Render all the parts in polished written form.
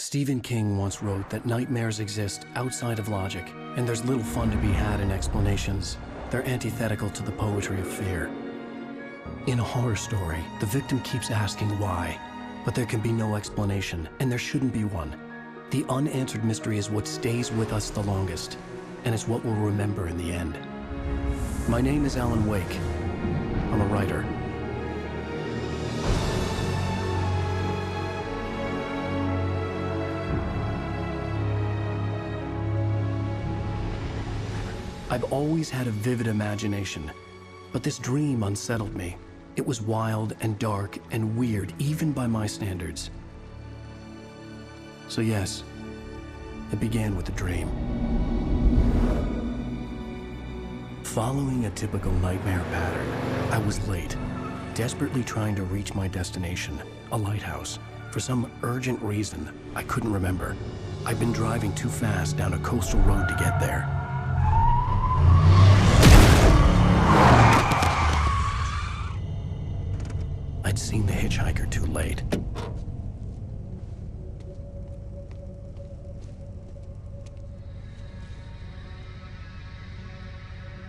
Stephen King once wrote that nightmares exist outside of logic, and there's little fun to be had in explanations. They're antithetical to the poetry of fear. In a horror story, the victim keeps asking why, but there can be no explanation, and there shouldn't be one. The unanswered mystery is what stays with us the longest, and it's what we'll remember in the end. My name is Alan Wake. I'm a writer. I've always had a vivid imagination, but this dream unsettled me. It was wild and dark and weird, even by my standards. So yes, it began with a dream. Following a typical nightmare pattern, I was late, desperately trying to reach my destination, a lighthouse. For some urgent reason, I couldn't remember. I'd been driving too fast down a coastal road to get there. I'd seen the hitchhiker too late.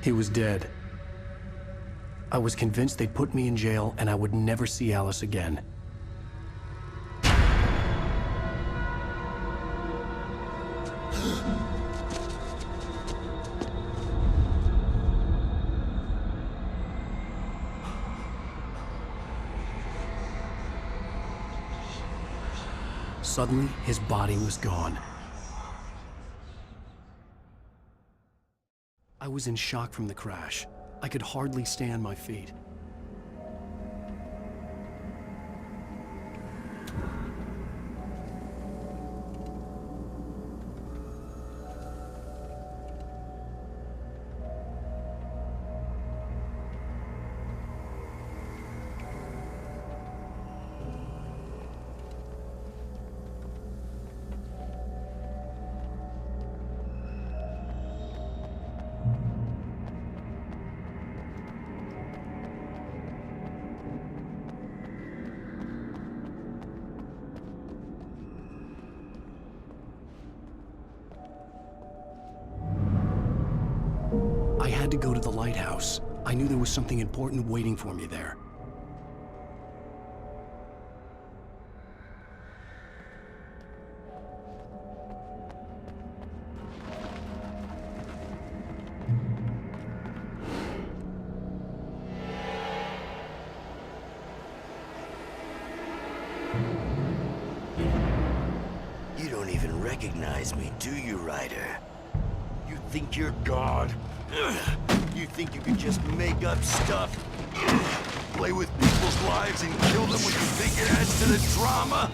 He was dead. I was convinced they'd put me in jail and I would never see Alice again. Suddenly, his body was gone. I was in shock from the crash. I could hardly stay on my feet. I had to go to the lighthouse. I knew there was something important waiting for me there. You don't even recognize me, do you, Ryder? You think you're God? You think you can just make up stuff? Play with people's lives and kill them when you think it adds to the drama?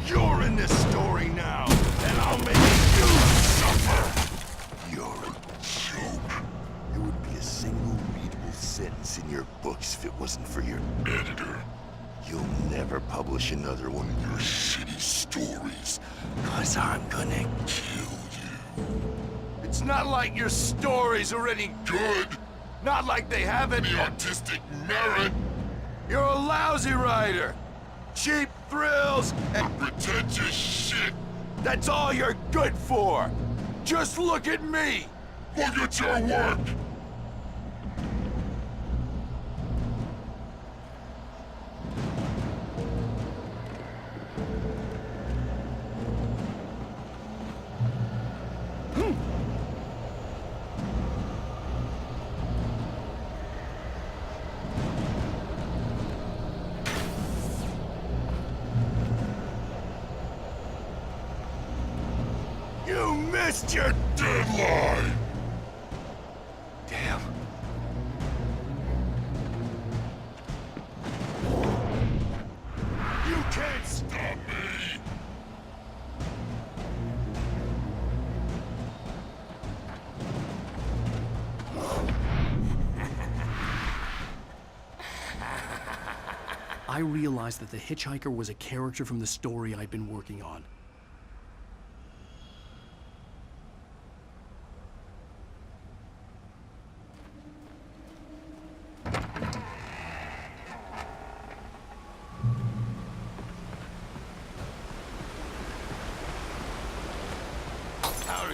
You're in this story now, and I'll make you suffer! You're a joke. There would be a single readable sentence in your books if it wasn't for your editor. You'll never publish another one of your shitty stories, 'cause I'm gonna kill you. It's not like your stories are any good. Not like they have any artistic merit. You're a lousy writer. Cheap thrills and pretentious shit. That's all you're good for. Just look at me. Look at your work. You missed your deadline! Damn. You can't stop me! I realized that the hitchhiker was a character from the story I'd been working on.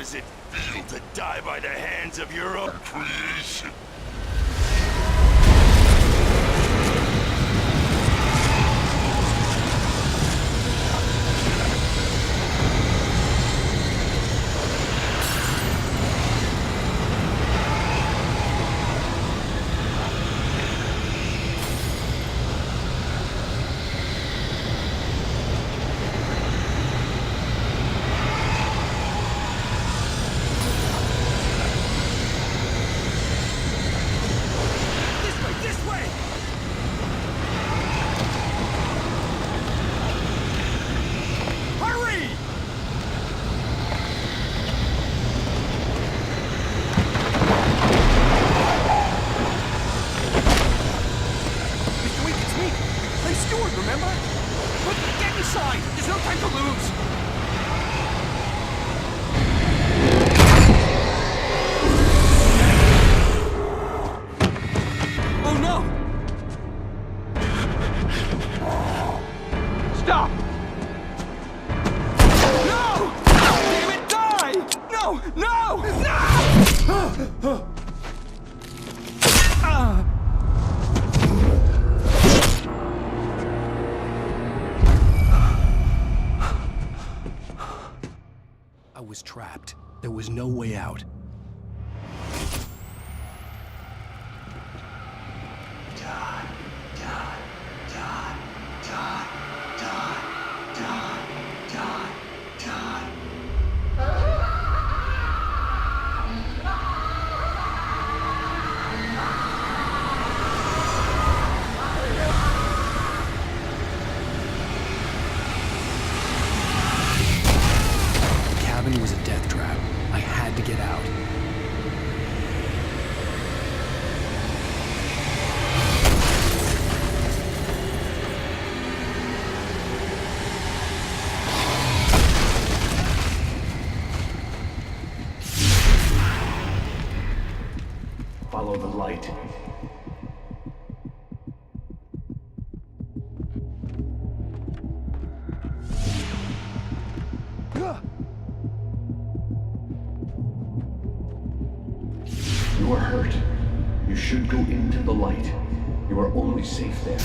does it feel to die by the hands of your own creation? I was trapped. There was no way out. Was a death trap. I had to get out. Follow the light. You are hurt. You should go into the light. You are only safe there.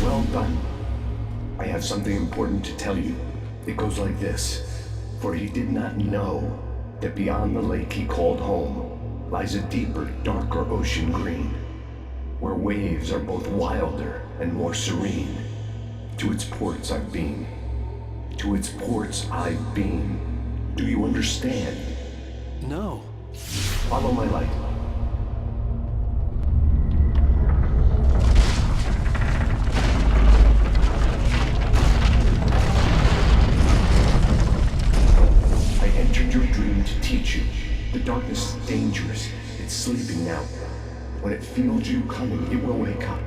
Well done. I have something important to tell you. It goes like this. For he did not know that beyond the lake he called home lies a deeper, darker ocean green, where waves are both wilder and more serene. To its ports I've been. To its ports I've been. Do you understand? No. Follow my light. I entered your dream to teach you. The darkness is dangerous. It's sleeping now. When it feels you coming, it will wake up.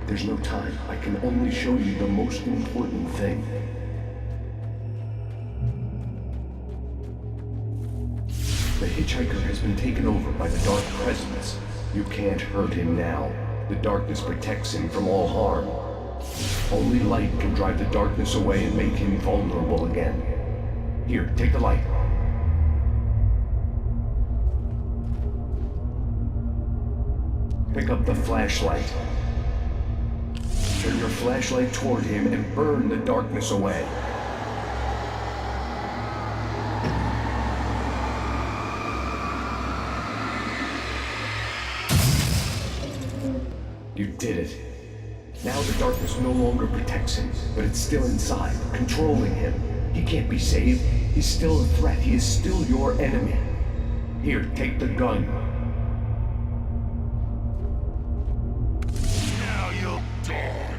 There's no time. I can only show you the most important thing. The hitchhiker has been taken over by the dark presence. You can't hurt him now. The darkness protects him from all harm. Only light can drive the darkness away and make him vulnerable again. Here, take the light. Pick up the flashlight. Turn your flashlight toward him and burn the darkness away. You did it. Now the darkness no longer protects him, but it's still inside, controlling him. He can't be saved. He's still a threat. He is still your enemy. Here, take the gun. Now you'll die.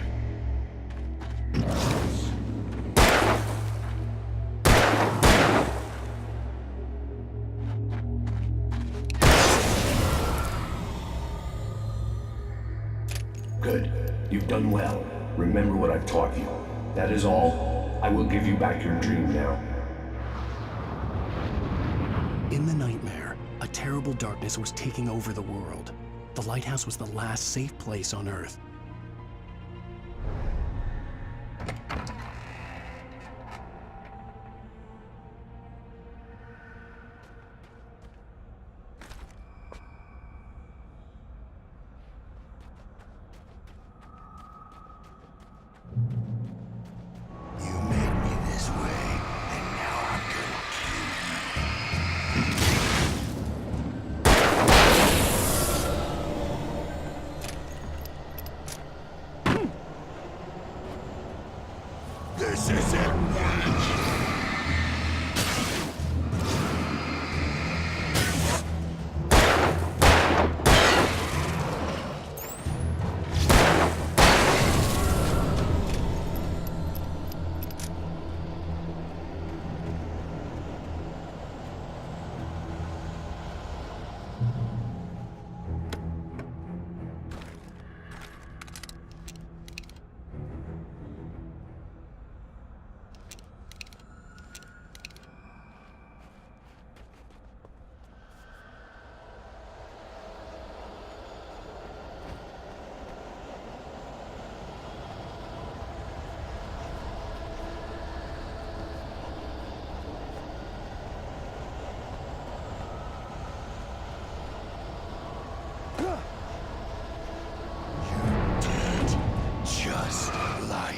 Good. You've done well. Remember what I've taught you. That is all. I will give you back your dream now. In the nightmare, a A terrible darkness was taking over the world. The lighthouse was the last safe place on Earth. You made me this way, and now I'm gonna kill you. This isn't right. Just like...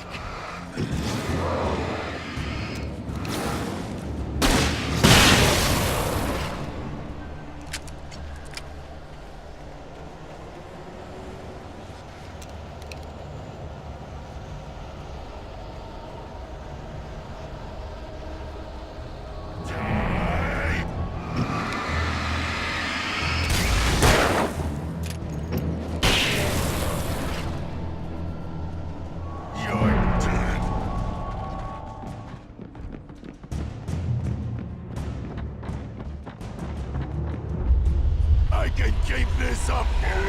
I can keep this up forever!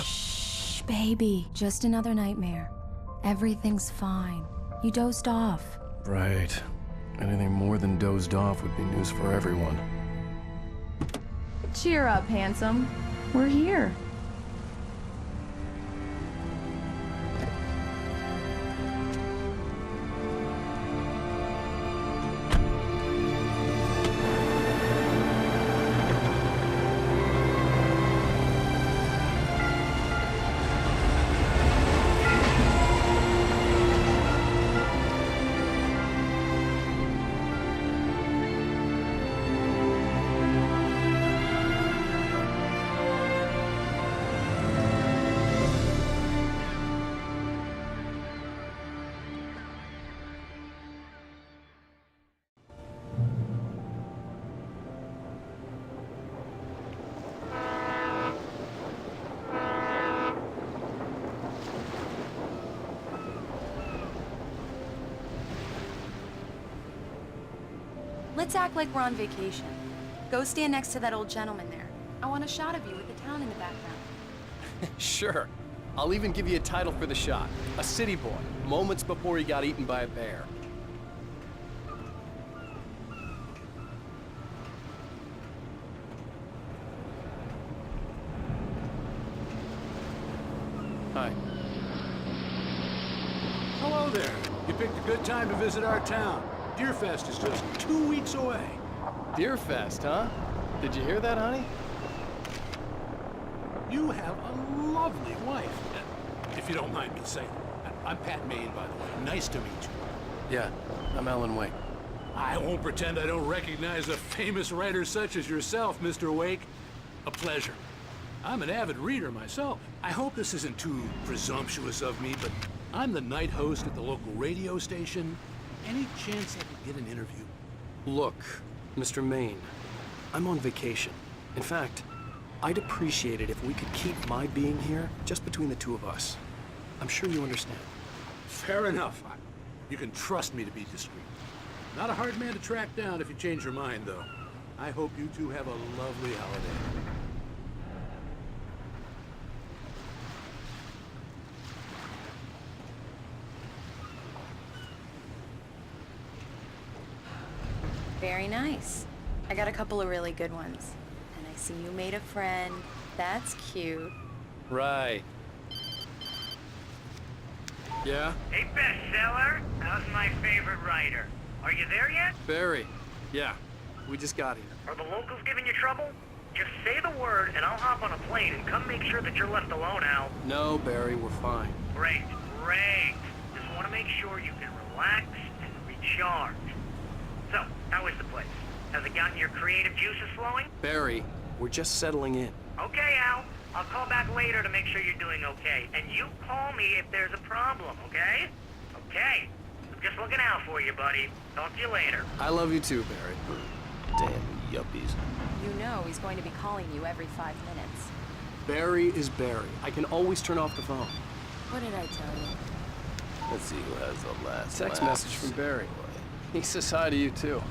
Shh, baby. Just another nightmare. Everything's fine. You dozed off. Right. Anything more than dozed off would be news for everyone. Cheer up, handsome. We're here. Let's act like we're on vacation. Go stand next to that old gentleman there. I want a shot of you with the town in the background. Sure. I'll even give you a title for the shot. A city boy, moments before he got eaten by a bear. Hi. Hello there. You picked a good time to visit our town. Deerfest is just 2 weeks away. Deerfest, huh? Did you hear that, honey? You have a lovely wife. If you don't mind me saying. I'm Pat Maine, by the way. Nice to meet you. Yeah, I'm Alan Wake. I won't pretend I don't recognize a famous writer such as yourself, Mr. Wake. A pleasure. I'm an avid reader myself. I hope this isn't too presumptuous of me, but I'm the night host at the local radio station. Any chance I could get an interview? Look, Mr. Maine, I'm on vacation. In fact, I'd appreciate it if we could keep my being here just between the two of us. I'm sure you understand. Fair enough. You can trust me to be discreet. Not a hard man to track down if you change your mind, though. I hope you two have a lovely holiday. Very nice. I got a couple of really good ones. And I see you made a friend. That's cute. Right. Yeah? Hey, bestseller, how's my favorite writer? Are you there yet? Barry. Yeah, we just got here. Are the locals giving you trouble? Just say the word and I'll hop on a plane and come make sure that you're left alone, Al. No, Barry, we're fine. Great, great. Just want to make sure you can relax and recharge. So, how is the place? Has it gotten your creative juices flowing? Barry, we're just settling in. Okay, Al. I'll call back later to make sure you're doing okay. And you call me if there's a problem, okay? Okay. I'm just looking out for you, buddy. Talk to you later. I love you too, Barry. Damn yuppies. You know he's going to be calling you every 5 minutes. Barry is Barry. I can always turn off the phone. What did I tell you? Let's see who has the last Text laugh. message from Barry. He says hi to you too.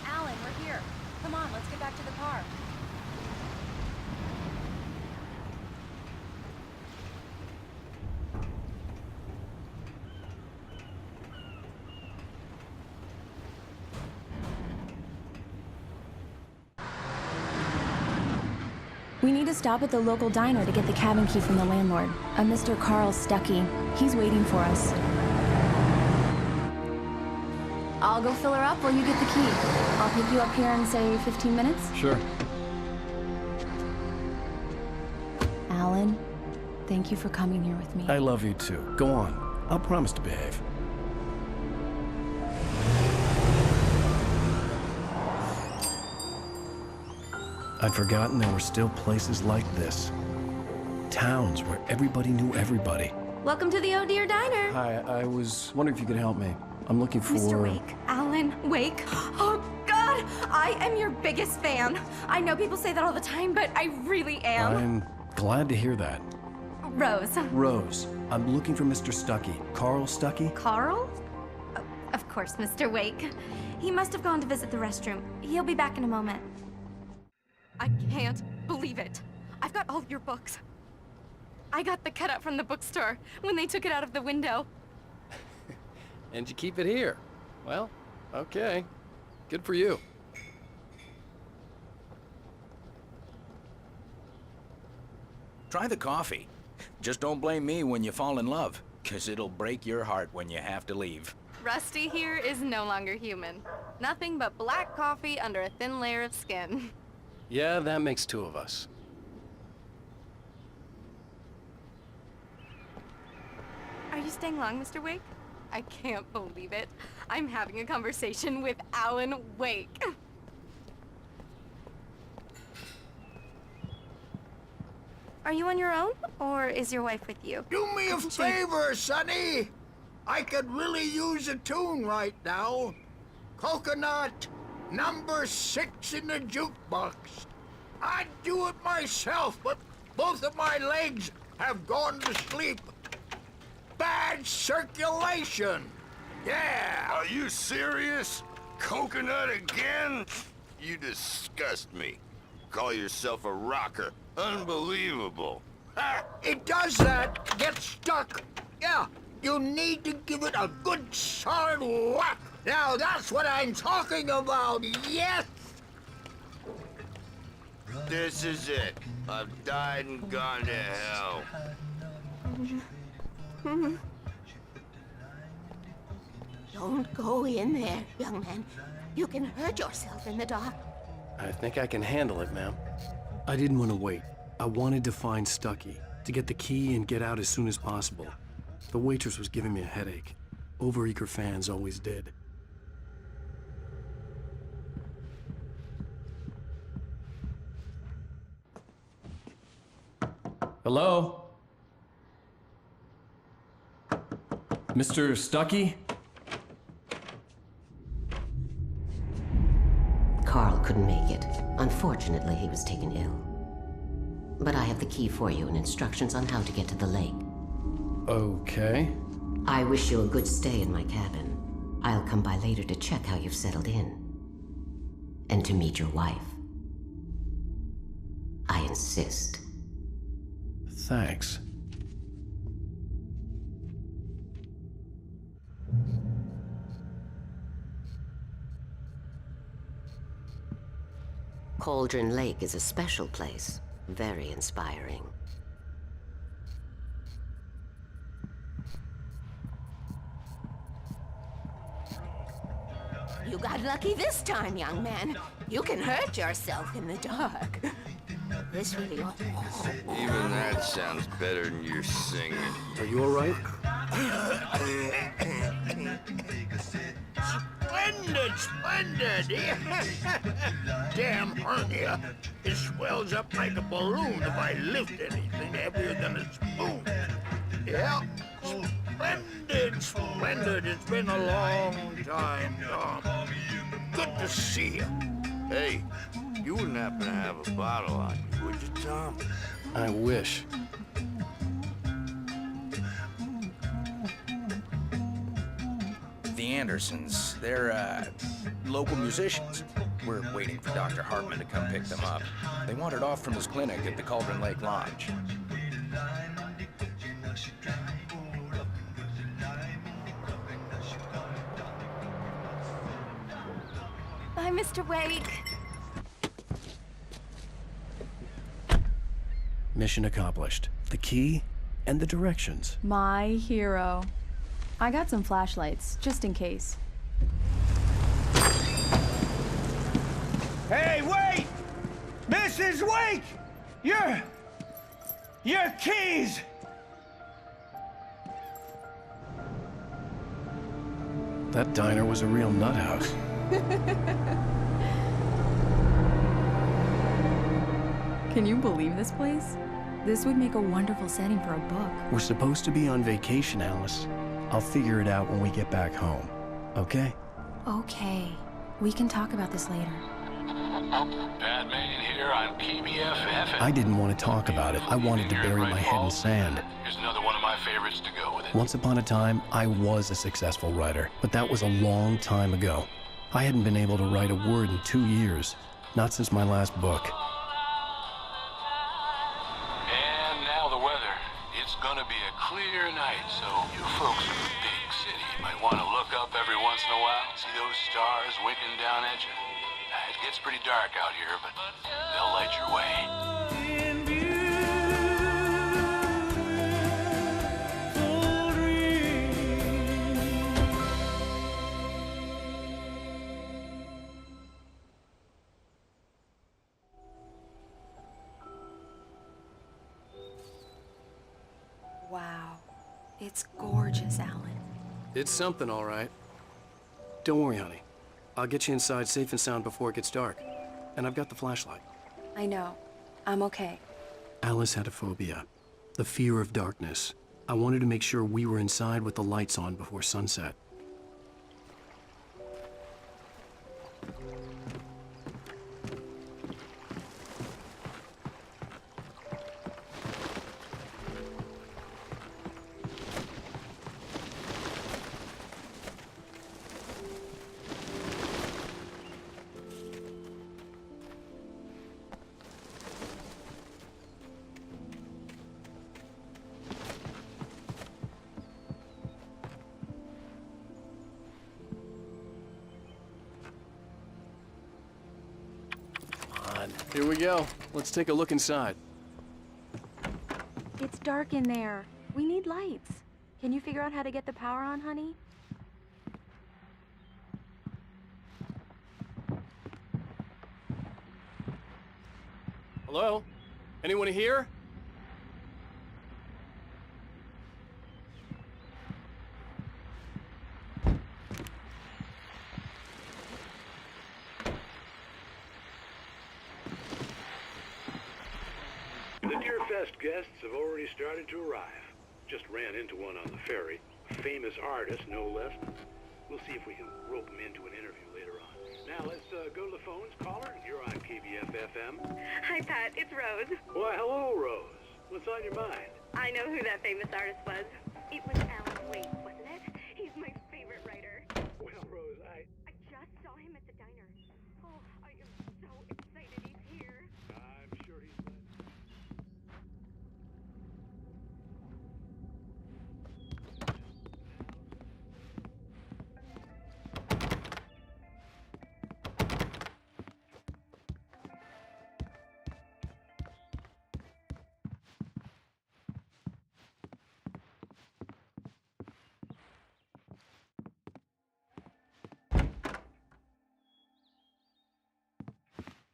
Alan, we're here. Come on, let's get back to the car. We need to stop at the local diner to get the cabin key from the landlord, a Mr. Carl Stuckey. He's waiting for us. I'll go fill her up while you get the key. I'll pick you up here in, say, 15 minutes? Sure. Alan, thank you for coming here with me. I love you too. Go on. I'll promise to behave. I'd forgotten there were still places like this. Towns where everybody knew everybody. Welcome to the Oh Dear Diner. Hi, I was wondering if you could help me. I'm looking for... Mr. Wake. Alan Wake. Oh, God! I am your biggest fan. I know people say that all the time, but I really am. I'm glad to hear that. Rose. Rose, I'm looking for Mr. Stuckey. Carl Stuckey? Carl? Oh, of course, Mr. Wake. He must have gone to visit the restroom. He'll be back in a moment. I can't believe it. I've got all your books. I got the cutout from the bookstore when they took it out of the window. And you keep it here. Well, okay. Good for you. Try the coffee. Just don't blame me when you fall in love, 'cause it'll break your heart when you have to leave. Rusty here is no longer human. Nothing but black coffee under a thin layer of skin. Yeah, that makes two of us. Are you staying long, Mr. Wake? I can't believe it. I'm having a conversation with Alan Wake. Are you on your own, or is your wife with you? Do me a favor, Sonny. I could really use a tune right now. Coconut, number 6 in the jukebox. I'd do it myself, but both of my legs have gone to sleep. Bad circulation. Yeah. Are you serious? Coconut again? You disgust me. call yourself a rocker. Unbelievable. Ah, it does that. Get stuck. Yeah, you need to give it a good solid whack. Now that's what I'm talking about. Yes. This is it. I've died and gone to hell. Don't go in there, young man. You can hurt yourself in the dark. I think I can handle it, ma'am. I didn't want to wait. I wanted to find Stucky, to get the key and get out as soon as possible. The waitress was giving me a headache. Overeager fans always did. Hello? Mr. Stucky? Carl couldn't make it. Unfortunately, he was taken ill. But I have the key for you and instructions on how to get to the lake. Okay. I wish you a good stay in my cabin. I'll come by later to check how you've settled in. And to meet your wife. I insist. Thanks. Cauldron Lake is a special place. Very inspiring. You got lucky this time, young man. You can hurt yourself in the dark. This really ought to... Even that sounds better than your singing. Are you all right? Splendid, splendid. Damn hernia. It swells up like a balloon if I lift anything heavier than a spoon. Yeah. Splendid, splendid. It's been a long time, Tom. Good to see you. Hey, you wouldn't happen to have a bottle on you, would you, Tom? I wish. The Andersons, they're, local musicians. We're waiting for Dr. Hartman to come pick them up. They wandered off from his clinic at the Cauldron Lake Lodge. Bye, Mr. Wake. Mission accomplished. The key and the directions. My hero. I got some flashlights, just in case. Hey, wait! Mrs. Wake! Your keys! That diner was a real nut house. Can you believe this place? This would make a wonderful setting for a book. We're supposed to be on vacation, Alice. I'll figure it out when we get back home, okay? Okay. We can talk about this later. Batman here on PBFF. I didn't want to talk about it. I wanted to bury my head in sand. Here's another one of my favorites to go with it. Once upon a time, I was a successful writer, but that was a long time ago. I hadn't been able to write a word in 2 years, not since my last book. And now the weather. It's gonna be a clear night, so you folks in the big city might want to look up every once in a while, see those stars winking down at you. It gets pretty dark out here, but they'll light your way. Wow. It's gorgeous, Alan. It's something, all right. Don't worry, honey. I'll get you inside safe and sound before it gets dark. And I've got the flashlight. I know. I'm okay. Alice had a phobia. The fear of darkness. I wanted to make sure we were inside with the lights on before sunset. Here we go. Let's take a look inside. It's dark in there. We need lights. Can you figure out how to get the power on, honey? Hello? Anyone here? The Deerfest guests have already started to arrive. Just ran into one on the ferry. A famous artist, no less. We'll see if we can rope him into an interview later on. Now let's go to the phones. Caller, you're on KBF-FM. Hi, Pat. It's Rose. Why, hello, Rose. What's on your mind? I know who that famous artist was. It was Alan Wake, wasn't it? He's my favorite writer. Well, Rose, I just saw him at the diner. Oh, I am so excited he's here. I'm sure he's glad.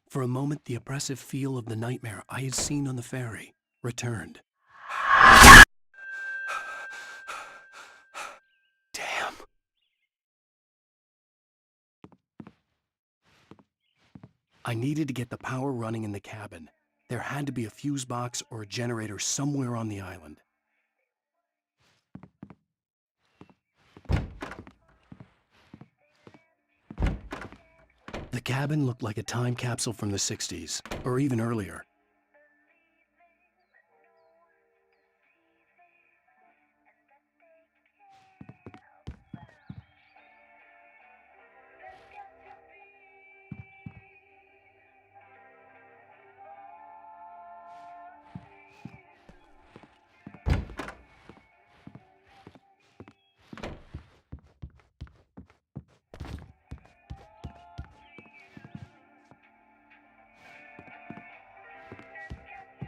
For a moment, the oppressive feel of the nightmare I had seen on the ferry returned. Damn. I needed to get the power running in the cabin. There had to be a fuse box or a generator somewhere on the island. The cabin looked like a time capsule from the 60s, or even earlier.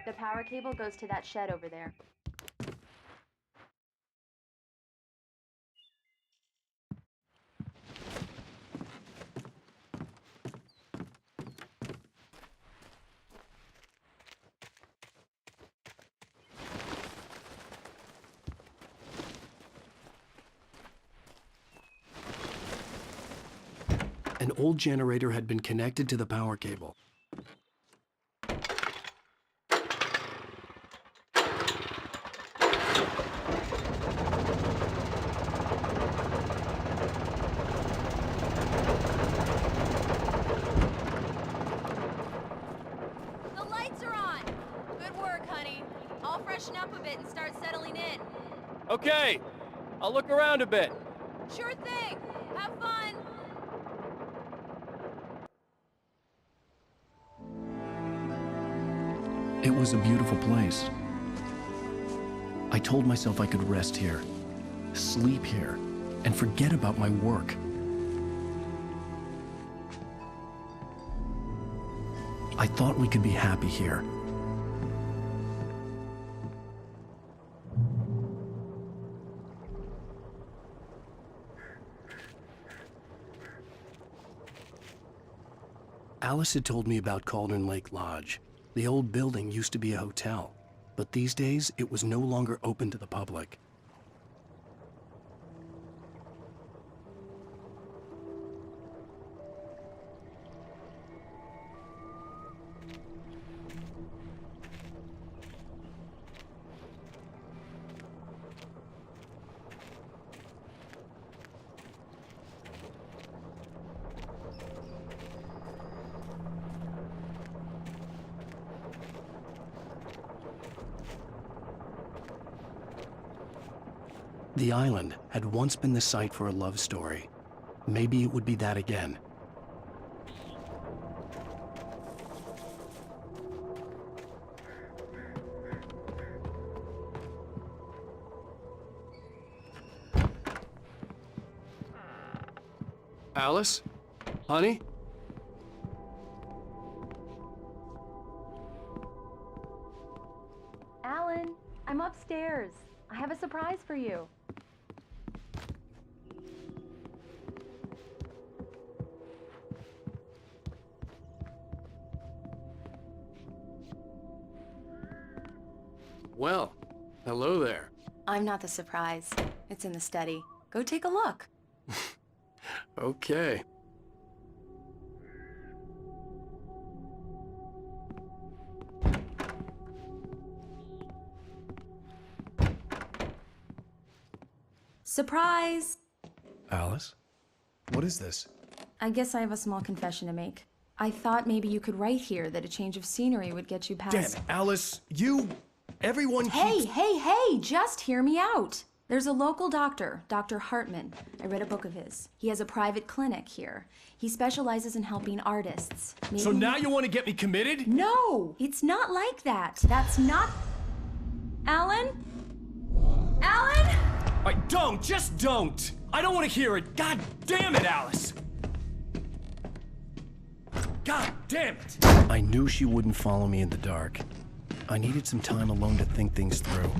The power cable goes to that shed over there. An old generator had been connected to the power cable. freshen up a bit and start settling in. Okay, I'll look around a bit. Sure thing. Have fun. It was a beautiful place. I told myself I could rest here, sleep here, and forget about my work. I thought we could be happy here. Alice had told me about Cauldron Lake Lodge. The old building used to be a hotel, but these days it was no longer open to the public. The island had once been the site for a love story. Maybe it would be that again. Alice? Honey? upstairs. I have a surprise for you. Well, hello there. I'm not the surprise. It's in the study. Go take a look. Okay. Surprise! Alice? What is this? I guess I have a small confession to make. I thought maybe you could write here that a change of scenery would get you past... Damn it, Alice, everyone keeps... Hey, just hear me out. There's a local doctor, Dr. Hartman. I read a book of his. He has a private clinic here. He specializes in helping artists. Maybe... So now you want to get me committed? No, it's not like that. That's not... Alan? Alan? Just don't! I don't want to hear it! God damn it, Alice! God damn it! I knew she wouldn't follow me in the dark. I needed some time alone to think things through.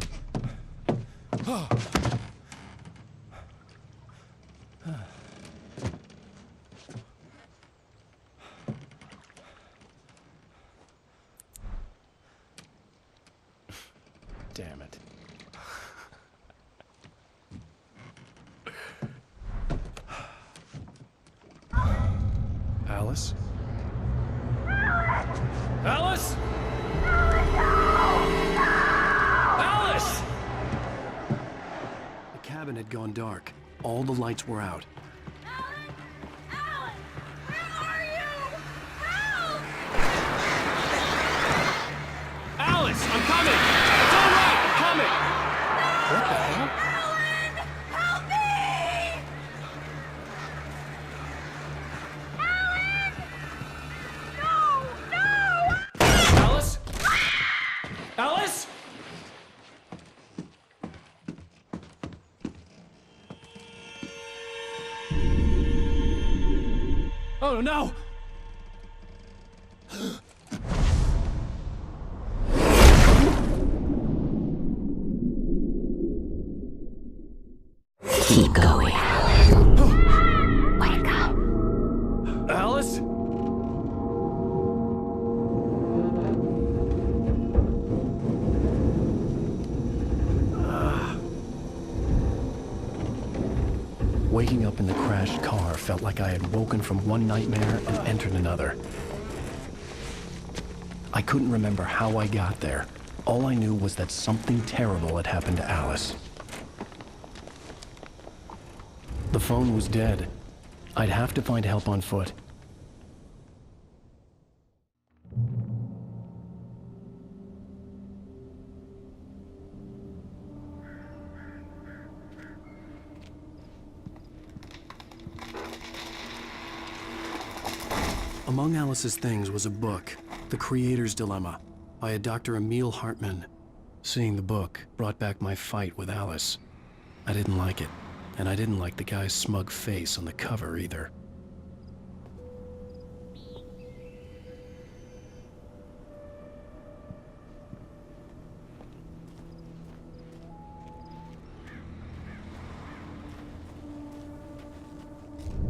Damn it. Alice? Alice? Alice! The cabin had gone dark. All the lights were out. Alan, where are you? Help! Alice, I'm coming! It's all right, I'm coming! What the hell? Alan, help me! Alan! No! Alice? Alice? Oh no! Keep going. Wake up. Alice? Waking up in the crashed car felt like I had woken from one nightmare and entered another. I couldn't remember how I got there. All I knew was that something terrible had happened to Alice. The phone was dead. I'd have to find help on foot. Among Alice's things was a book, The Creator's Dilemma, by a Dr. Emil Hartman. Seeing the book brought back my fight with Alice. I didn't like it, and I didn't like the guy's smug face on the cover either.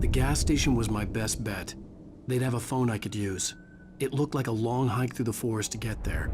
The gas station was my best bet. They'd have a phone I could use. It looked like a long hike through the forest to get there.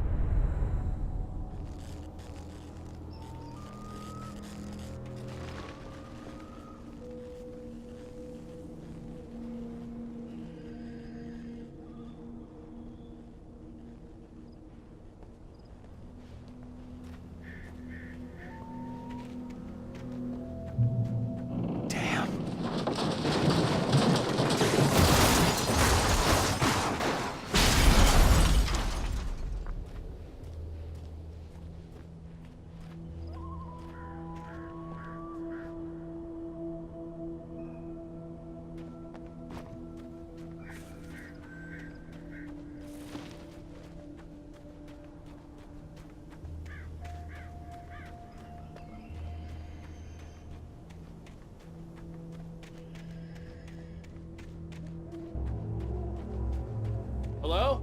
Hello?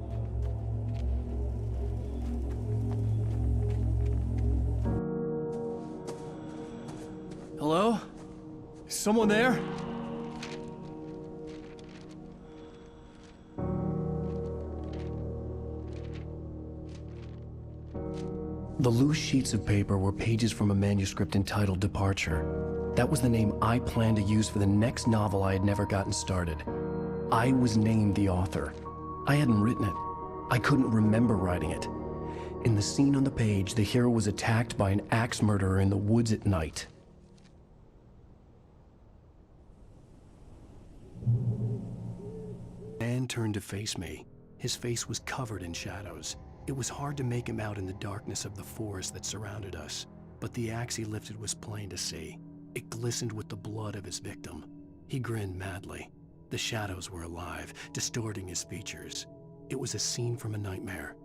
Someone there? The loose sheets of paper were pages from a manuscript entitled Departure. That was the name I planned to use for the next novel I had never gotten started. I was named the author. I hadn't written it. I couldn't remember writing it. In the scene on the page, the hero was attacked by an axe murderer in the woods at night. The man turned to face me. His face was covered in shadows. It was hard to make him out in the darkness of the forest that surrounded us, but the axe he lifted was plain to see. It glistened with the blood of his victim. He grinned madly. The shadows were alive, distorting his features. It was a scene from a nightmare,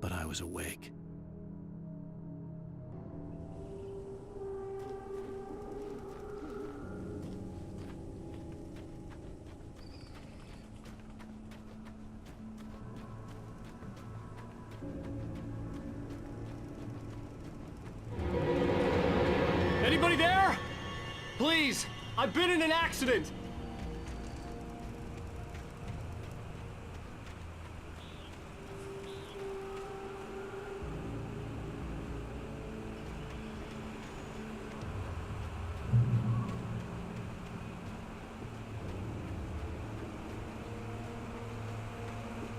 but I was awake. Anybody there? Please, I've been in an accident.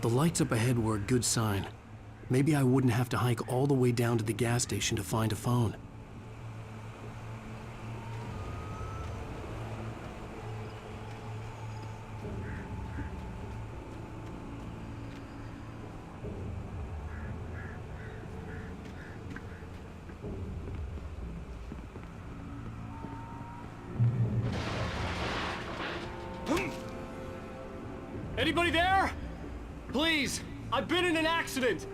The lights up ahead were a good sign. Maybe I wouldn't have to hike all the way down to the gas station to find a phone. Anybody there? Please, I've been in an accident.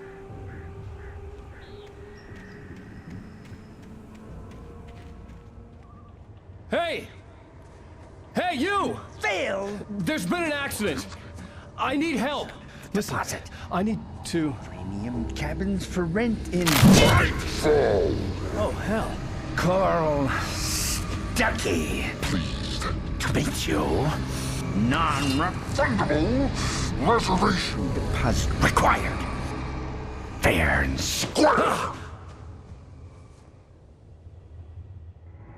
Hey! Hey, you! Phil! There's been an accident. I need help. Listen, I need to... Premium cabins for rent in... Nightfall! Oh, hell. Carl Stuckey. Pleased To meet you. Non-refundable reservation deposit required. Fair and square!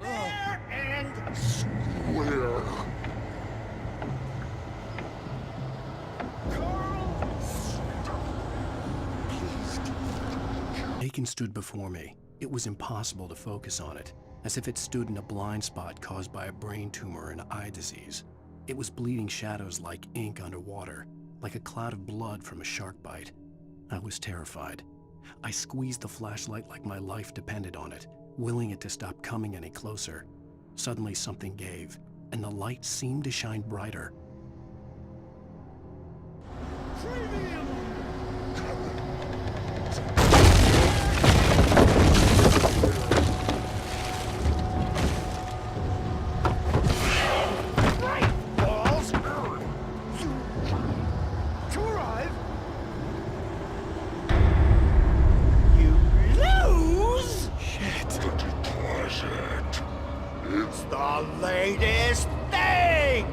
Fair and Square. Aiken stood before me. It was impossible to focus on it, as if it stood in a blind spot caused by a brain tumor and eye disease. It was bleeding shadows like ink underwater, like a cloud of blood from a shark bite. I was terrified. I squeezed the flashlight like my life depended on it, willing it to stop coming any closer. Suddenly something gave, and the light seemed to shine brighter. latest thing!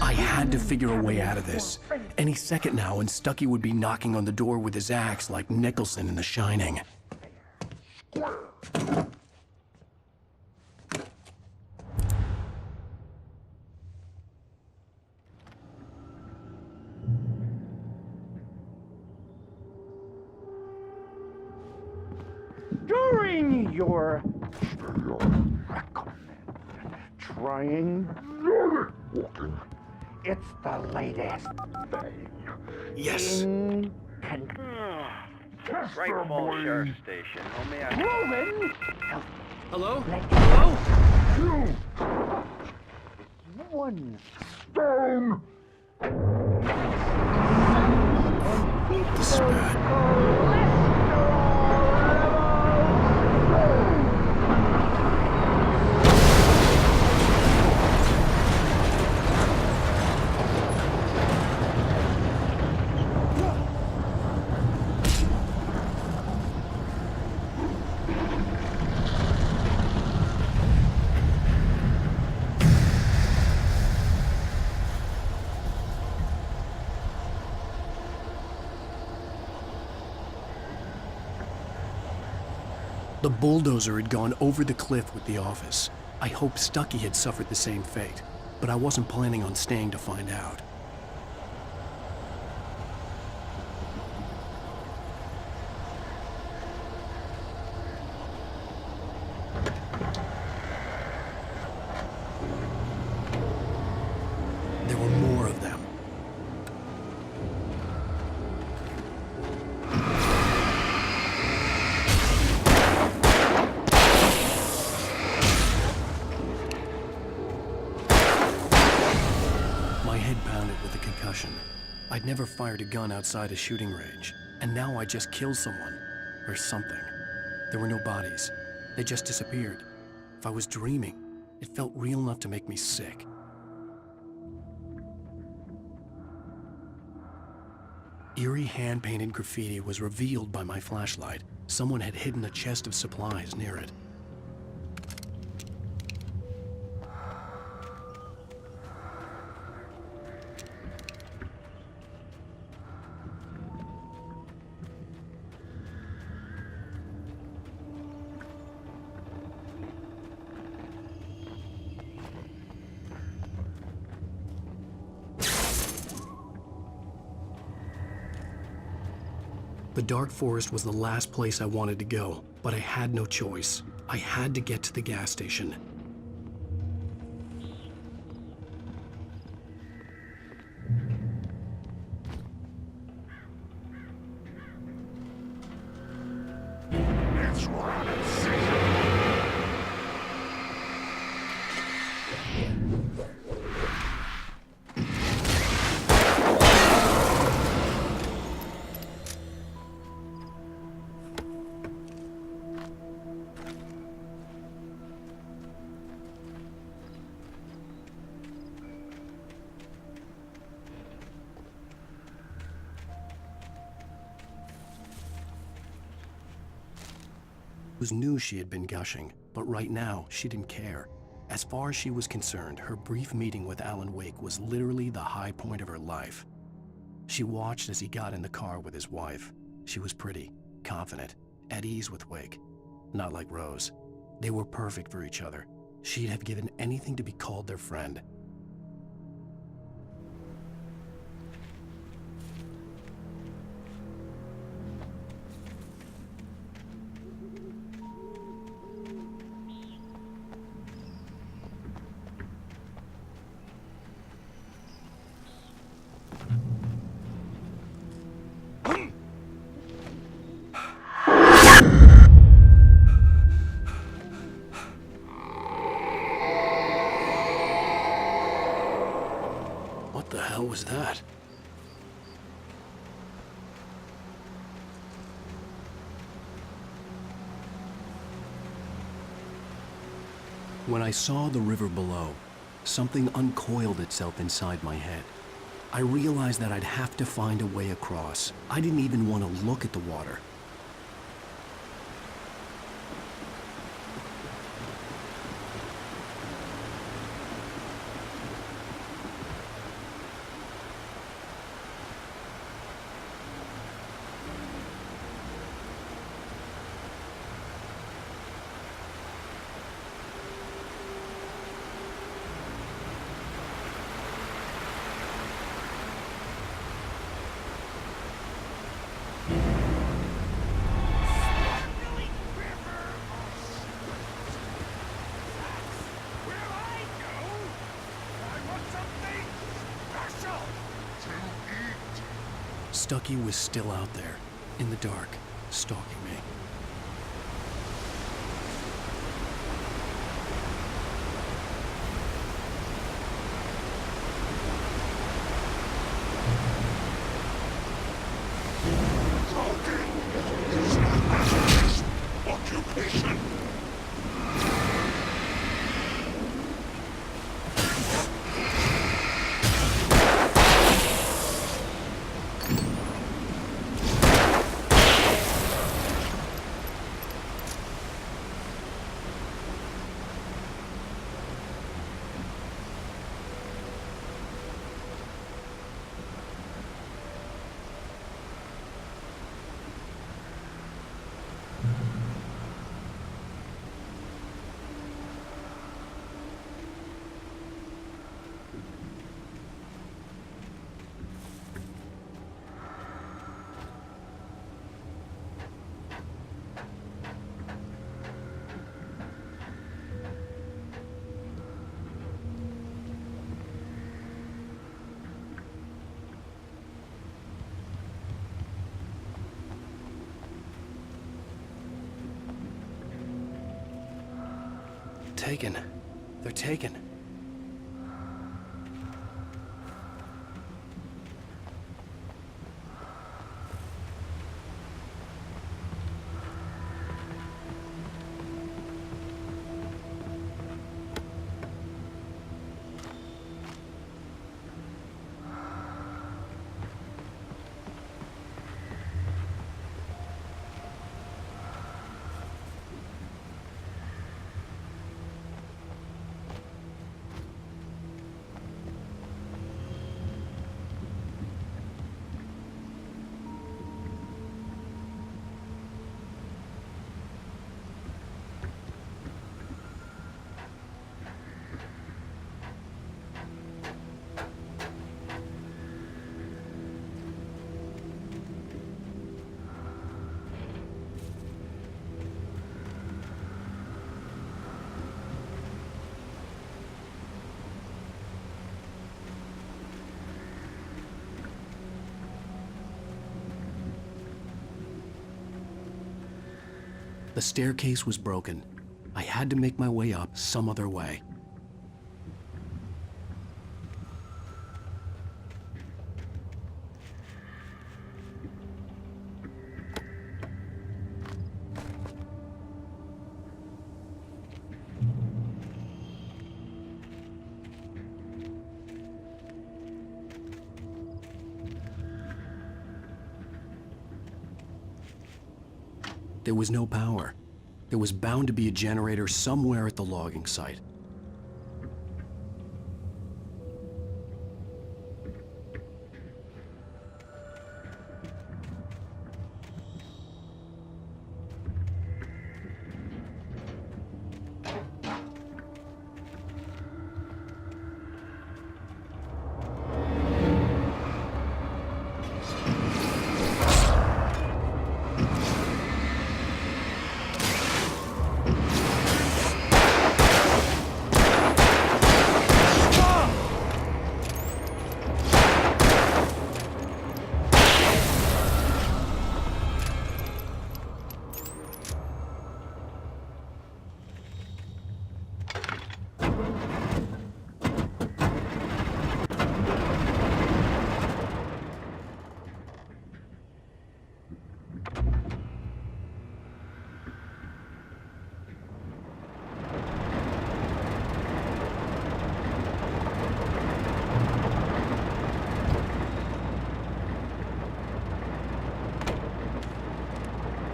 I had to figure a way out of this. Any second now, and Stuckey would be knocking on the door with his axe like Nicholson in The Shining. During your trying walking, it's the latest thing. Yes. Right Ball Sheriff Station. How may I... Roman! Hello? Hello? One stone! This is bad. The bulldozer had gone over the cliff with the office. I hoped Stucky had suffered the same fate, but I wasn't planning on staying to find out. There were more of them. My head pounded with a concussion. I'd never fired a gun outside a shooting range, and now I just killed someone. Or something. There were no bodies. They just disappeared. If I was dreaming, it felt real enough to make me sick. Eerie hand-painted graffiti was revealed by my flashlight. Someone had hidden a chest of supplies near it. The dark forest was the last place I wanted to go, but I had no choice. I had to get to the gas station. It's running. Knew she had been gushing, but right now she didn't care. As far as she was concerned, her brief meeting with Alan Wake was literally the high point of her life. She watched as he got in the car with his wife. She was pretty, confident, at ease with Wake. Not like Rose. They were perfect for each other. She'd have given anything to be called their friend. What the hell was that? When I saw the river below, something uncoiled itself inside my head. I realized that I'd have to find a way across. I didn't even want to look at the water. Stucky was still out there, in the dark, stalking me. Occupation. taken. They're taken. The staircase was broken. I had to make my way up some other way. There was no power. There was bound to be a generator somewhere at the logging site.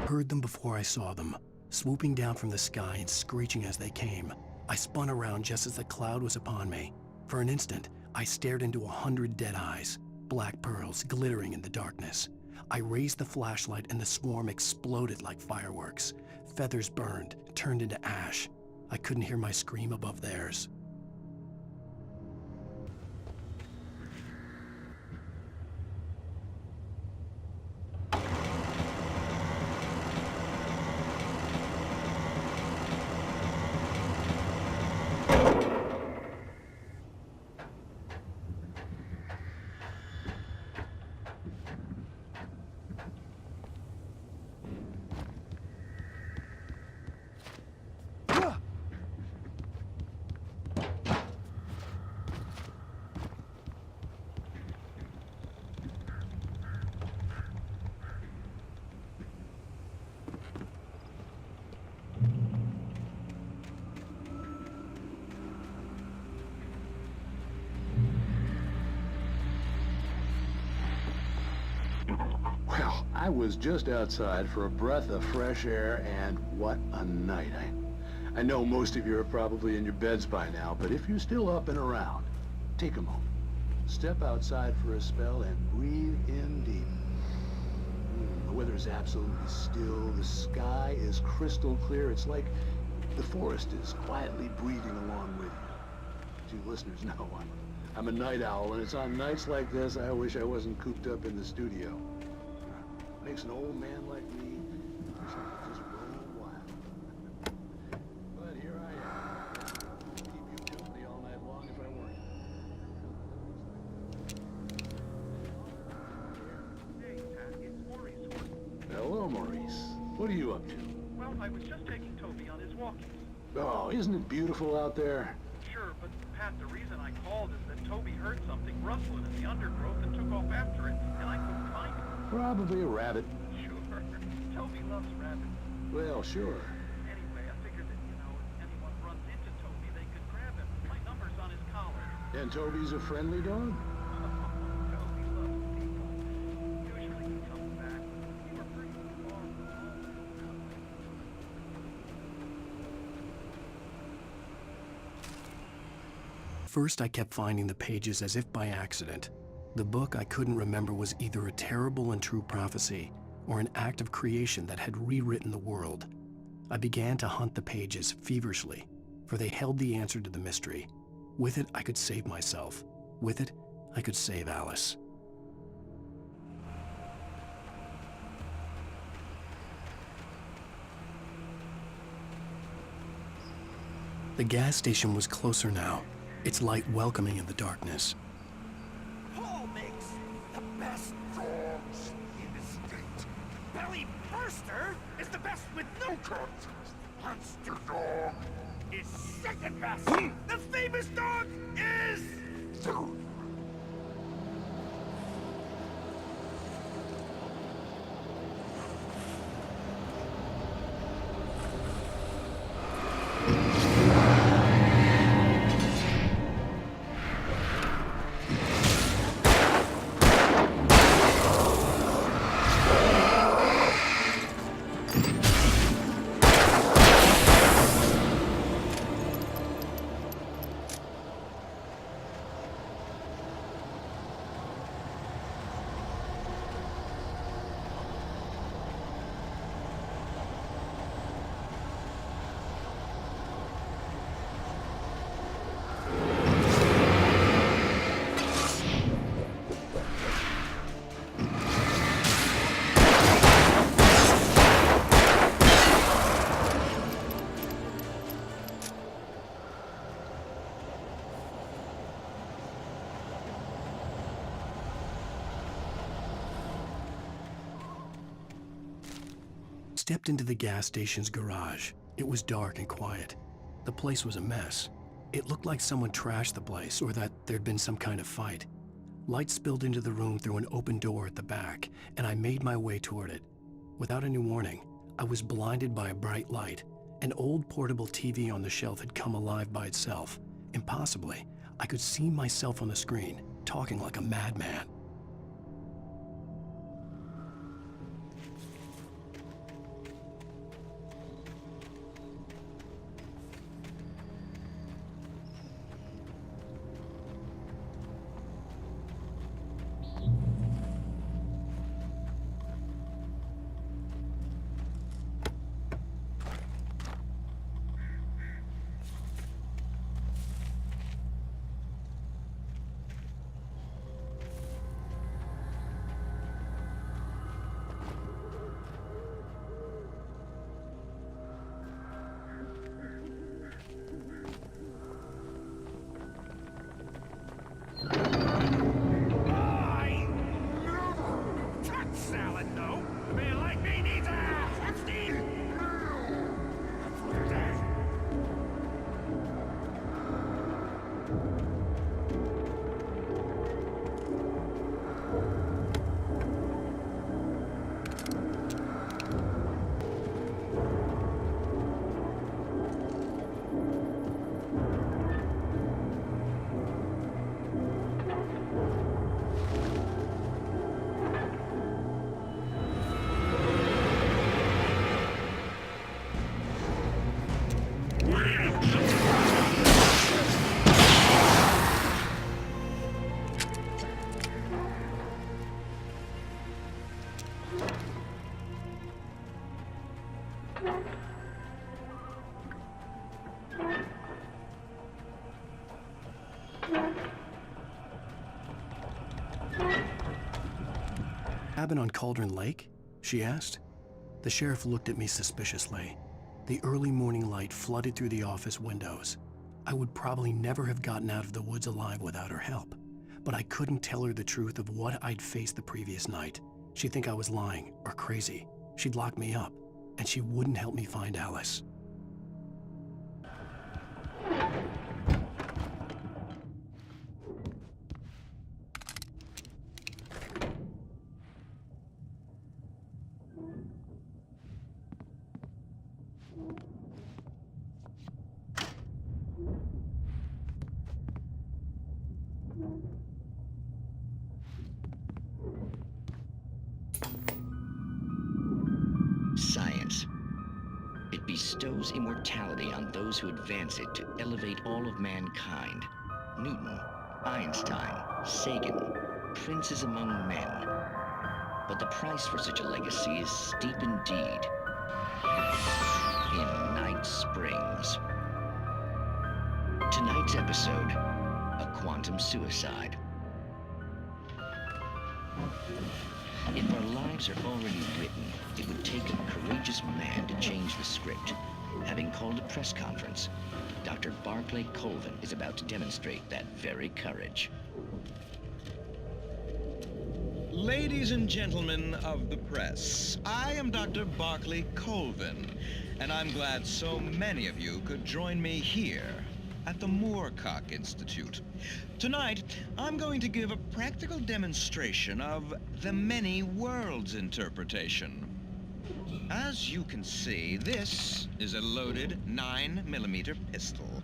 Heard them before I saw them, swooping down from the sky and screeching as they came. I spun around just as the cloud was upon me. For an instant, I stared into 100 dead eyes, black pearls glittering in the darkness. I raised the flashlight and the swarm exploded like fireworks. Feathers burned, turned into ash. I couldn't hear my scream above theirs. Well, I was just outside for a breath of fresh air, and what a night. I know most of you are probably in your beds by now, but if you're still up and around, take a moment. Step outside for a spell and breathe in deep. The weather is absolutely still. The sky is crystal clear. It's like the forest is quietly breathing along with you. You listeners know I'm a night owl, and it's on nights like this I wish I wasn't cooped up in the studio. Makes an old man like me wish I could just roll wild. But here I am. Keep you company all night long if I weren't. Hey, Pat, it's Maurice. Hello, Maurice. What are you up to? Well, I was just taking Toby on his walkies. Oh, isn't it beautiful out there? Sure, but Pat, the reason I called is that Toby heard something rustling in the undergrowth and took off after it, and I couldn't find it. Probably a rabbit. Sure. Toby loves rabbits. Well, sure. Anyway, I figured that, if anyone runs into Toby, they could grab him. My number's on his collar. And Toby's a friendly dog? Toby loves people. Usually he comes back. We were pretty far from home. First, I kept finding the pages as if by accident. The book I couldn't remember was either a terrible and true prophecy or an act of creation that had rewritten the world. I began to hunt the pages feverishly, for they held the answer to the mystery. With it, I could save myself. With it, I could save Alice. The gas station was closer now, its light welcoming in the darkness. Paul makes the best dogs in the state. Belly Burster is the best with no contest. Monster Dog is second best. The famous dog is third. Stepped into the gas station's garage. It was dark and quiet. The place was a mess. It looked like someone trashed the place or that there'd been some kind of fight. Light spilled into the room through an open door at the back, and I made my way toward it. Without any warning, I was blinded by a bright light. An old portable TV on the shelf had come alive by itself. Impossibly, I could see myself on the screen, talking like a madman. Cabin on Cauldron Lake? She asked. The sheriff looked at me suspiciously. The early morning light flooded through the office windows. I would probably never have gotten out of the woods alive without her help, but I couldn't tell her the truth of what I'd faced the previous night. She'd think I was lying or crazy. She'd lock me up, and she wouldn't help me find Alice. Science. It bestows immortality on those who advance it to elevate all of mankind. Newton, Einstein, Sagan, princes among men. But the price for such a legacy is steep indeed. In Night Springs. Tonight's episode, a quantum suicide. If our lives are already written, it would take a courageous man to change the script. Having called a press conference, Dr. Barclay Colvin is about to demonstrate that very courage. Ladies and gentlemen of the press, I am Dr. Barclay Colvin, and I'm glad so many of you could join me here at the Moorcock Institute. Tonight, I'm going to give a practical demonstration of the many worlds interpretation. As you can see, this is a loaded 9mm pistol.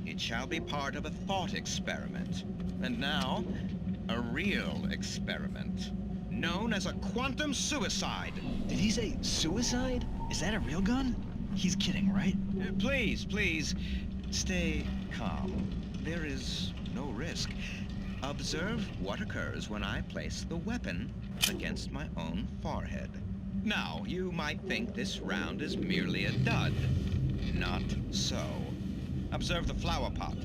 It shall be part of a thought experiment. And now, a real experiment, known as a quantum suicide. Did he say suicide? Is that a real gun? He's kidding, right? Please, stay calm. There is no risk. Observe what occurs when I place the weapon against my own forehead. Now, you might think this round is merely a dud. Not so. Observe the flower pot.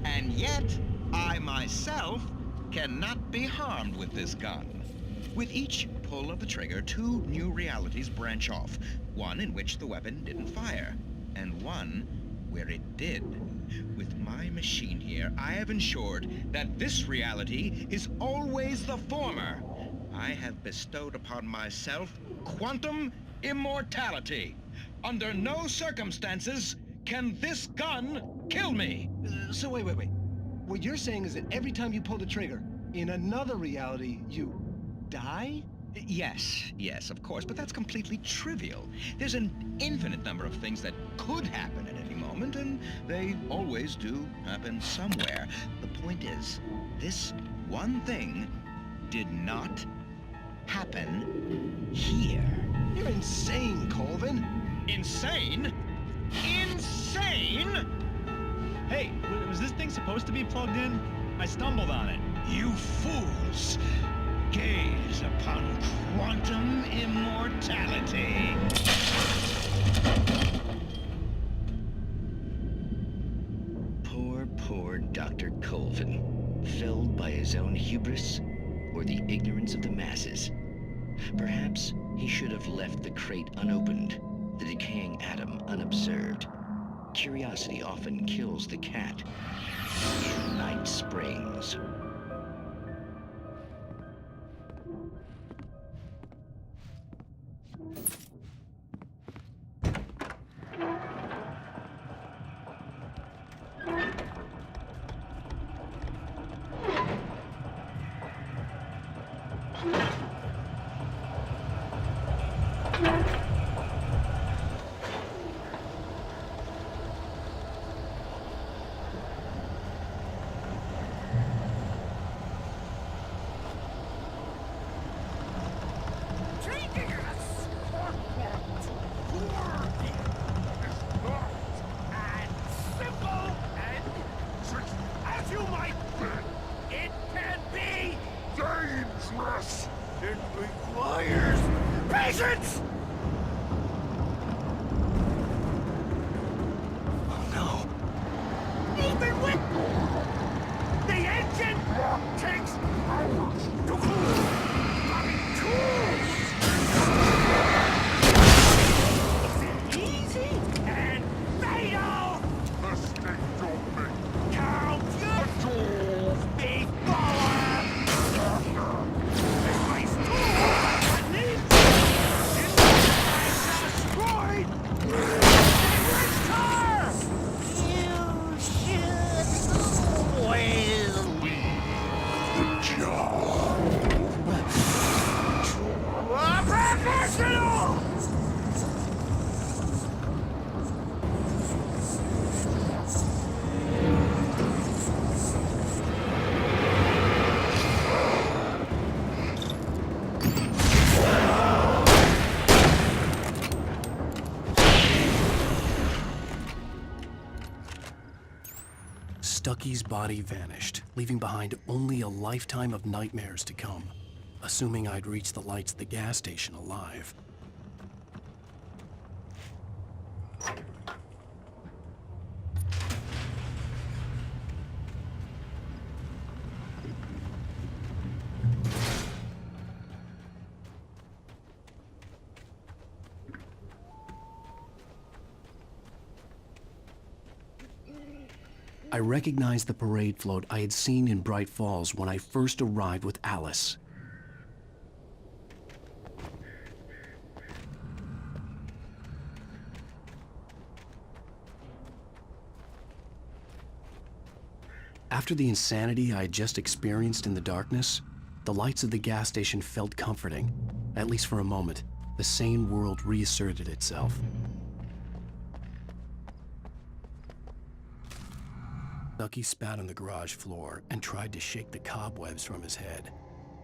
And yet, I myself cannot be harmed with this gun. With each pull of the trigger, two new realities branch off. One in which the weapon didn't fire, and one where it did. With my machine here, I have ensured that this reality is always the former. I have bestowed upon myself quantum immortality. Under no circumstances can this gun kill me. So wait. What you're saying is that every time you pull the trigger, in another reality, you die? Yes, of course, but that's completely trivial. There's an infinite number of things that could happen at any moment, and they always do happen somewhere. The point is, this one thing did not happen here. You're insane, Colvin. Insane? Insane? Hey, was this thing supposed to be plugged in? I stumbled on it. You fools! Gaze upon quantum immortality. Poor Dr. Colvin, felled by his own hubris or the ignorance of the masses. Perhaps he should have left the crate unopened, the decaying atom unobserved. Curiosity often kills the cat. In Night Springs. Stucky's body vanished, leaving behind only a lifetime of nightmares to come, assuming I'd reached the lights at the gas station alive. I recognized the parade float I had seen in Bright Falls when I first arrived with Alice. After the insanity I had just experienced in the darkness, the lights of the gas station felt comforting. At least for a moment, the sane world reasserted itself. Stucky spat on the garage floor and tried to shake the cobwebs from his head.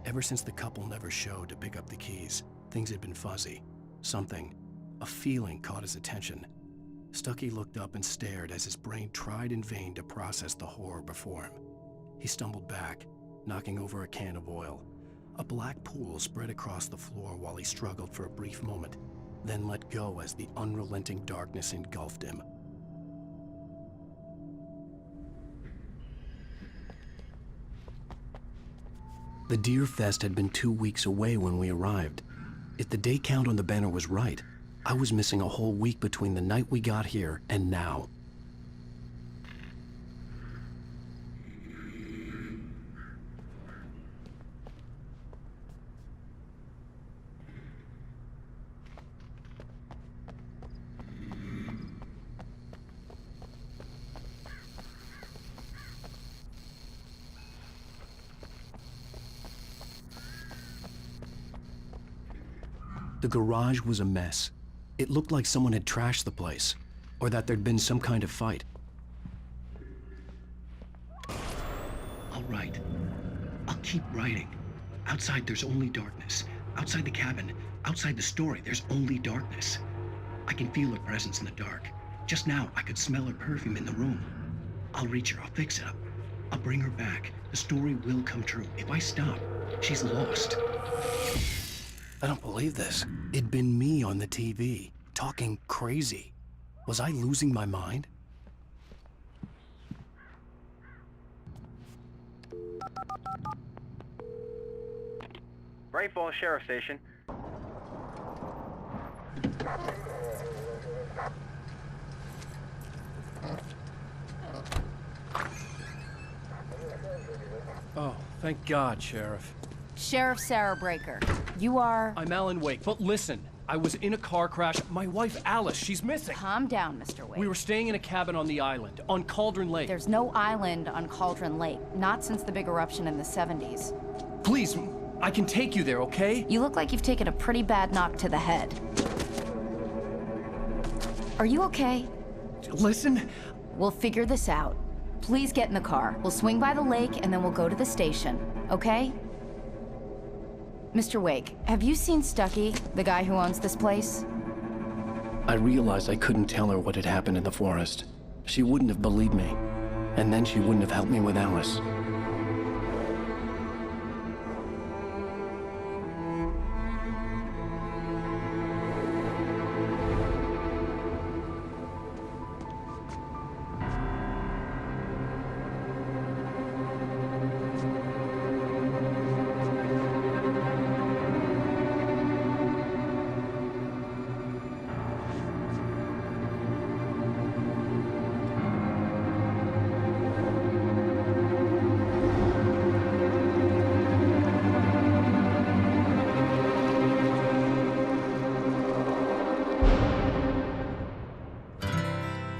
Ever since the couple never showed to pick up the keys, things had been fuzzy. Something, a feeling caught his attention. Stucky looked up and stared as his brain tried in vain to process the horror before him. He stumbled back, knocking over a can of oil. A black pool spread across the floor while he struggled for a brief moment, then let go as the unrelenting darkness engulfed him. The Deer Fest had been 2 weeks away when we arrived. If the day count on the banner was right, I was missing a whole week between the night we got here and now. The garage was a mess. It looked like someone had trashed the place, or that there'd been some kind of fight. I'll write. I'll keep writing. Outside, there's only darkness. Outside the cabin, outside the story, there's only darkness. I can feel her presence in the dark. Just now, I could smell her perfume in the room. I'll reach her, I'll fix it up. I'll bring her back. The story will come true. If I stop, she's lost. I don't believe this. It'd been me on the TV, talking crazy. Was I losing my mind? Bright Falls Sheriff Station. Oh, thank God, Sheriff. Sheriff Sarah Breaker, you are... I'm Alan Wake, but listen, I was in a car crash. My wife, Alice, she's missing. Calm down, Mr. Wake. We were staying in a cabin on the island, on Cauldron Lake. There's no island on Cauldron Lake, not since the big eruption in the 70s. Please, I can take you there, okay? You look like you've taken a pretty bad knock to the head. Are you okay? Listen. We'll figure this out. Please get in the car. We'll swing by the lake and then we'll go to the station, okay? Mr. Wake, have you seen Stucky, the guy who owns this place? I realized I couldn't tell her what had happened in the forest. She wouldn't have believed me, and then she wouldn't have helped me with Alice.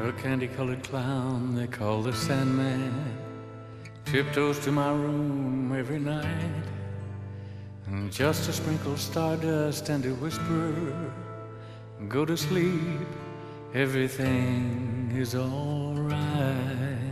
A candy-colored clown they call the Sandman tiptoes to my room every night, and just to sprinkle stardust and to whisper, go to sleep, everything is all right.